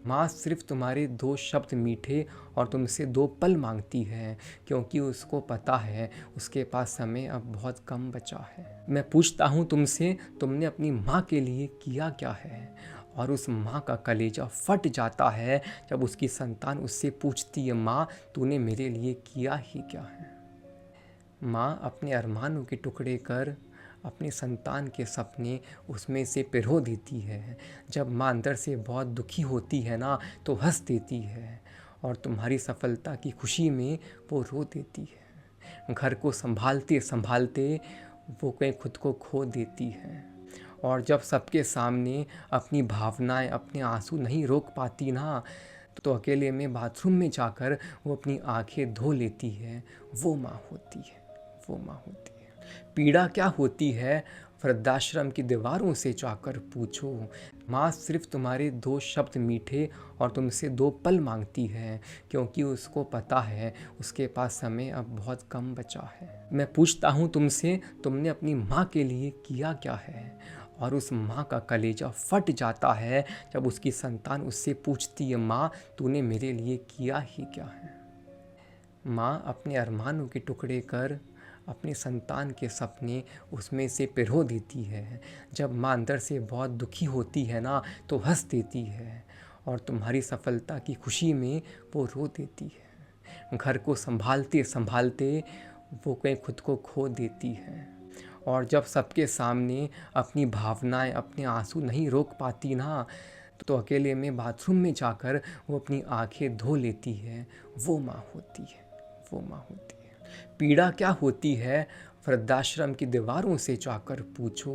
माँ सिर्फ तुम्हारे 2 शब्द मीठे और तुमसे 2 पल मांगती है, क्योंकि उसको पता है उसके पास समय अब बहुत कम बचा है। मैं पूछता हूँ तुमसे, तुमने अपनी माँ के लिए किया क्या है? और उस माँ का कलेजा फट जाता है जब उसकी संतान उससे पूछती है, माँ तूने मेरे लिए किया ही क्या है? माँ अपने अरमानों के टुकड़े कर अपनी संतान के सपने उसमें से पिरो देती है। जब माँ अंदर से बहुत दुखी होती है ना, तो हंस देती है और तुम्हारी सफलता की खुशी में वो रो देती है। घर को संभालते संभालते वो कहीं खुद को खो देती है। और जब सबके सामने अपनी भावनाएं, अपने आंसू नहीं रोक पाती ना, तो अकेले में बाथरूम में जाकर वो अपनी आंखें धो लेती है। वो माँ होती है, वो माँ होती है। पीड़ा क्या होती है, वृद्धाश्रम की दीवारों से जाकर पूछो। माँ सिर्फ तुम्हारे 2 शब्द मीठे और तुमसे 2 पल मांगती है, क्योंकि उसको पता है उसके पास समय अब बहुत कम बचा है। मैं पूछता हूँ तुमसे, तुमने अपनी माँ के लिए किया क्या है? और उस माँ का कलेजा फट जाता है जब उसकी संतान उससे पूछती है, माँ तूने मेरे लिए किया ही क्या है? माँ अपने अरमानों के टुकड़े कर अपनी संतान के सपने उसमें से पिरो देती है। जब माँ अंदर से बहुत दुखी होती है ना, तो हंस देती है और तुम्हारी सफलता की खुशी में वो रो देती है। घर को संभालते संभालते वो कहीं खुद को खो देती है। और जब सबके सामने अपनी भावनाएं, अपने आंसू नहीं रोक पाती ना, तो अकेले में बाथरूम में जाकर वो अपनी आंखें धो लेती है। वो माँ होती है, वो माँ होती है। पीड़ा क्या होती है, वृद्धाश्रम की दीवारों से जाकर पूछो।